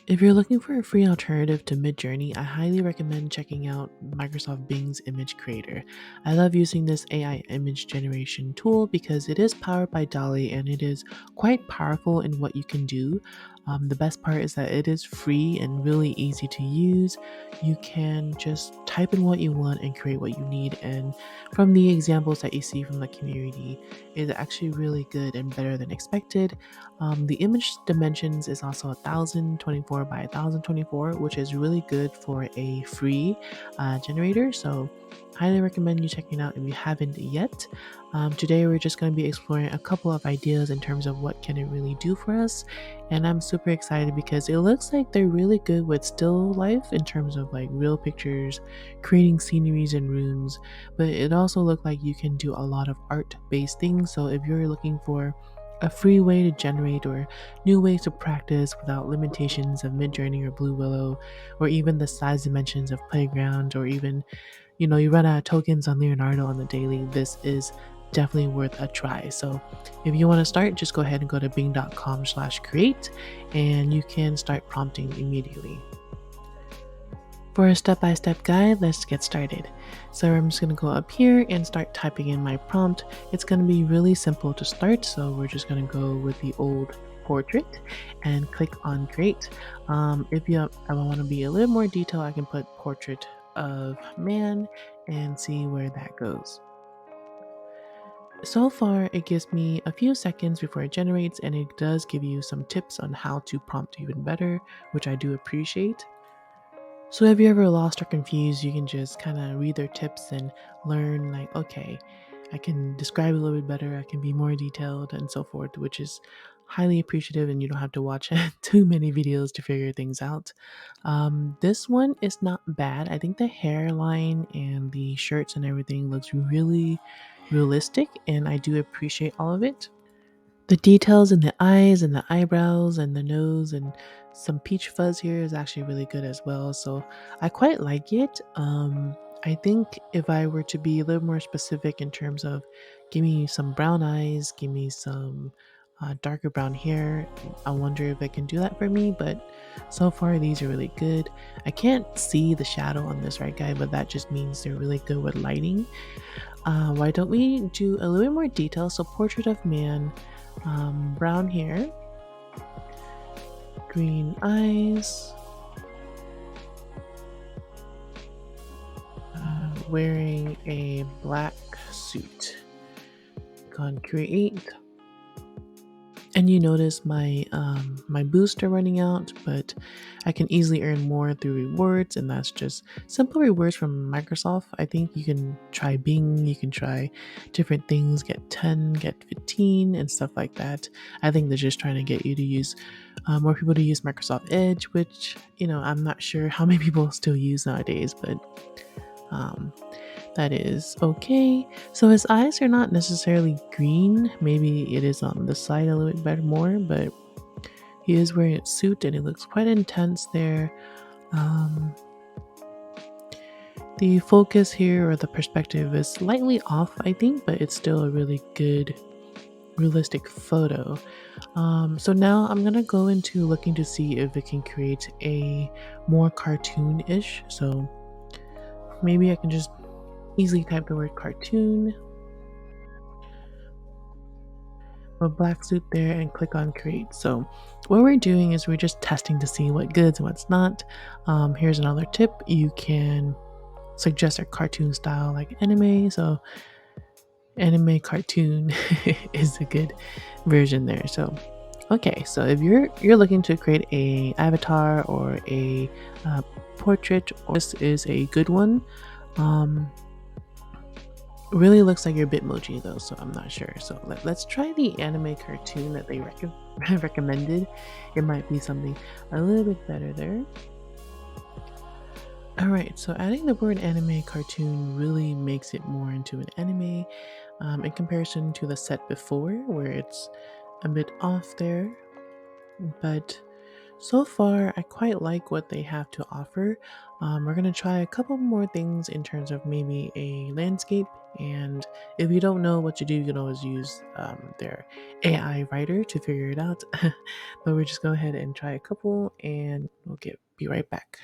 If you're looking for a free alternative to Midjourney, I highly recommend checking out Microsoft Bing's Image Creator. I love using this AI image generation tool because it is powered by Dall-E and it is quite powerful in what you can do. The best part is that it is free and really easy to use. You can just type in what you want and create what you need. And from the examples that you see from the community, it's actually really good and better than expected. The image dimensions is also 1024 by 1024, which is really good for a free generator. So, highly recommend you checking it out if you haven't yet. Today, we're just going to be exploring a couple of ideas in terms of what can it really do for us, and I'm super excited because it looks like they're really good with still life in terms of like real pictures, creating sceneries and rooms. But it also looked like you can do a lot of art-based things. So, if you're looking for a free way to generate or new ways to practice without limitations of Midjourney or Blue Willow, or even the size dimensions of Playground, or even, you run out of tokens on Leonardo on the daily, this is definitely worth a try. So if you want to start, just go ahead and go to bing.com/create and you can start prompting immediately. For a step-by-step guide, let's get started. So I'm just going to go up here and start typing in my prompt. It's going to be really simple to start, so we're just going to go with the old portrait and click on create. If I want to be a little more detailed, I can put portrait of man and see where that goes. So far, it gives me a few seconds before it generates, and it does give you some tips on how to prompt even better, which I do appreciate. So if you're ever lost or confused, you can just kind of read their tips and learn like, okay, I can describe it a little bit better, I can be more detailed and so forth, which is highly appreciative and you don't have to watch too many videos to figure things out. This one is not bad. I think the hairline and the shirts and everything looks really realistic and I do appreciate all of it. The details in the eyes and the eyebrows and the nose and some peach fuzz here is actually really good as well. So I quite like it. I think if I were to be a little more specific in terms of give me some brown eyes, give me some darker brown hair, I wonder if it can do that for me. But so far, these are really good. I can't see the shadow on this right guy, but that just means they're really good with lighting. Why don't we do a little bit more detail? So, portrait of man, brown hair, green eyes, wearing a black suit. Go and create. And you notice my booster running out, but I can easily earn more through rewards, and that's just simple rewards from Microsoft. I think you can try Bing, you can try different things, get 10, get 15, and stuff like that. I think they're just trying to get you to use more people to use Microsoft Edge, which I'm not sure how many people still use nowadays, but um, that is okay. So his eyes are not necessarily green. Maybe it is on the side a little bit better more, but he is wearing a suit and it looks quite intense there. Um, the focus here or the perspective is slightly off, I think, but it's still a really good, realistic photo. So now I'm gonna go into looking to see if it can create a more cartoon-ish. So maybe I can just easily type the word cartoon, a black suit there, and click on create. So what we're doing is we're just testing to see what goods and what's not. Here's another tip. You can suggest a cartoon style like anime. So anime cartoon is a good version there. So okay, so if you're looking to create a avatar or a portrait, this is a good one. Um, Really looks like your Bitmoji though, so I'm not sure. So let's try the anime cartoon that they recommended. It might be something a little bit better there. Alright, so adding the word anime cartoon really makes it more into an anime in comparison to the set before, where it's a bit off there. But So far, I quite like what they have to offer. We're going to try a couple more things in terms of maybe a landscape. And if you don't know what to do, you can always use their AI writer to figure it out. But we're just go ahead and try a couple, and be right back.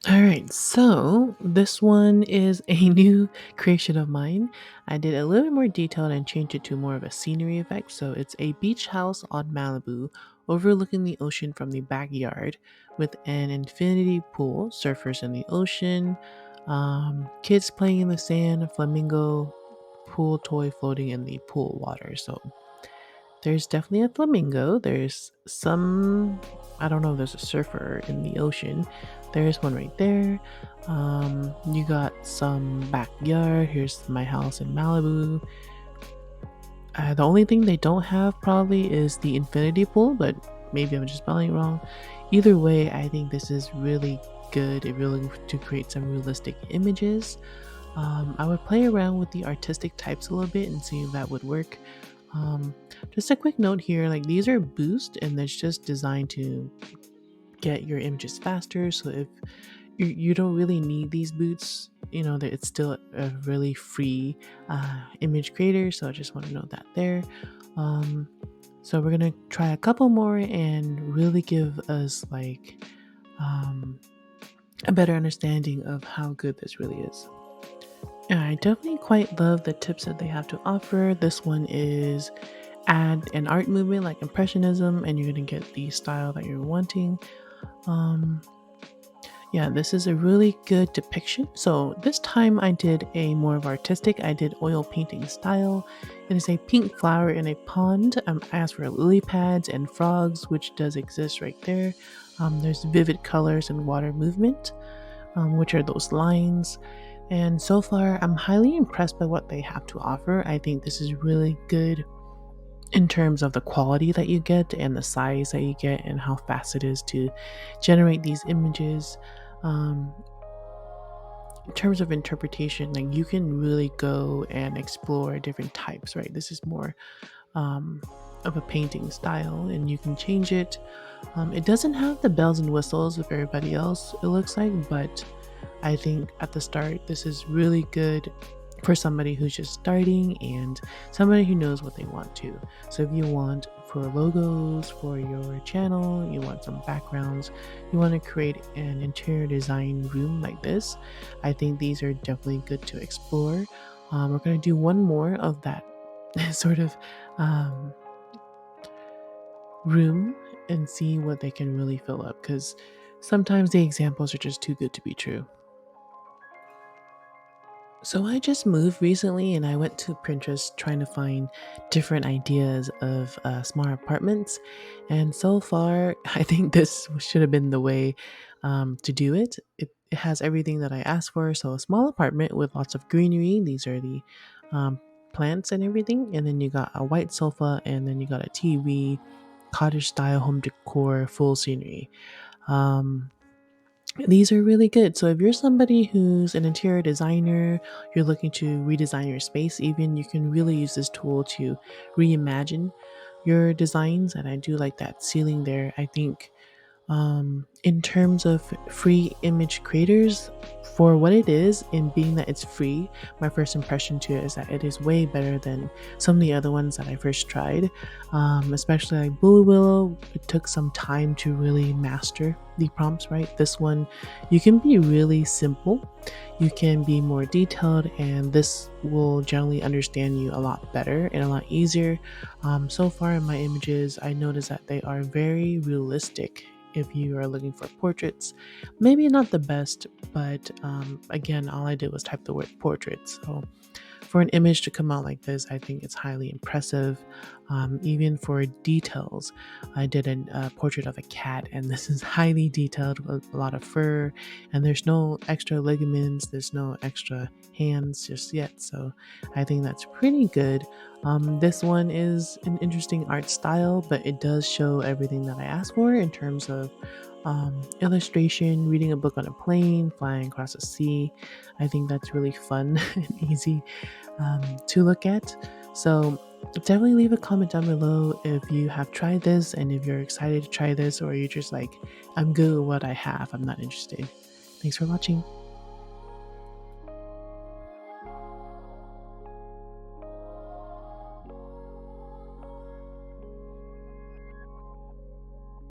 All right, so this one is a new creation of mine. I did a little bit more detailed and changed it to more of a scenery effect. So it's a beach house on Malibu overlooking the ocean from the backyard with an infinity pool, surfers in the ocean, kids playing in the sand, a flamingo pool toy floating in the pool water. So there's definitely a flamingo. There's some, I don't know, there's a surfer in the ocean. There's one right there. You got some backyard. Here's my house in Malibu. The only thing they don't have probably is the infinity pool, but maybe I'm just spelling it wrong. Either way, I think this is really good. It really to create some realistic images. I would play around with the artistic types a little bit and see if that would work. Um, just a quick note here, like these are boost and it's just designed to get your images faster. So if you don't really need these boots, you know that it's still a really free image creator. So I just want to note that there. Um, so we're gonna try a couple more and really give us like a better understanding of how good this really is. Yeah, I definitely quite love the tips that they have to offer. This one is add an art movement like impressionism, and you're gonna get the style that you're wanting. Um, yeah, this is a really good depiction. So this time I did a more of artistic. I did oil painting style. It is a pink flower in a pond. I asked for lily pads and frogs, which does exist right there. There's vivid colors and water movement, which are those lines. And so far, I'm highly impressed by what they have to offer. I think this is really good in terms of the quality that you get and the size that you get and how fast it is to generate these images. Um, in terms of interpretation, like you can really go and explore different types, right? This is more um, of a painting style and you can change it. It doesn't have the bells and whistles of everybody else, it looks like, but I think at the start, this is really good for somebody who's just starting and somebody who knows what they want to. So if you want for logos for your channel, you want some backgrounds, you want to create an interior design room like this, I think these are definitely good to explore. We're going to do one more of that sort of um, room and see what they can really fill up because sometimes the examples are just too good to be true. So I just moved recently and I went to Pinterest trying to find different ideas of smart apartments. And so far, I think this should have been the way to do it. It has everything that I asked for. So a small apartment with lots of greenery. These are the um, plants and everything. And then you got a white sofa and then you got a TV, cottage style home decor, full scenery. Um, these are really good. So if you're somebody who's an interior designer, you're looking to redesign your space, even you can really use this tool to reimagine your designs. And I do like that ceiling there. I think in terms of free image creators, for what it is, and being that it's free, my first impression to it is that it is way better than some of the other ones that I first tried. Especially like Blue Willow, it took some time to really master the prompts, right? This one, you can be really simple, you can be more detailed, and this will generally understand you a lot better and a lot easier. So far in my images, I noticed that they are very realistic if you are looking for portraits. Maybe not the best, but again, all I did was type the word portrait. So for an image to come out like this, I think it's highly impressive. Even for details, I did a portrait of a cat, and this is highly detailed with a lot of fur, and there's no extra ligaments, there's no extra hands just yet. So I think that's pretty good. This one is an interesting art style, but it does show everything that I asked for in terms of illustration, reading a book on a plane, flying across the sea. I think that's really fun and easy to look at. So Definitely leave a comment down below if you have tried this and if you're excited to try this, or you're just like, I'm good with what I have, I'm not interested. Thanks for watching.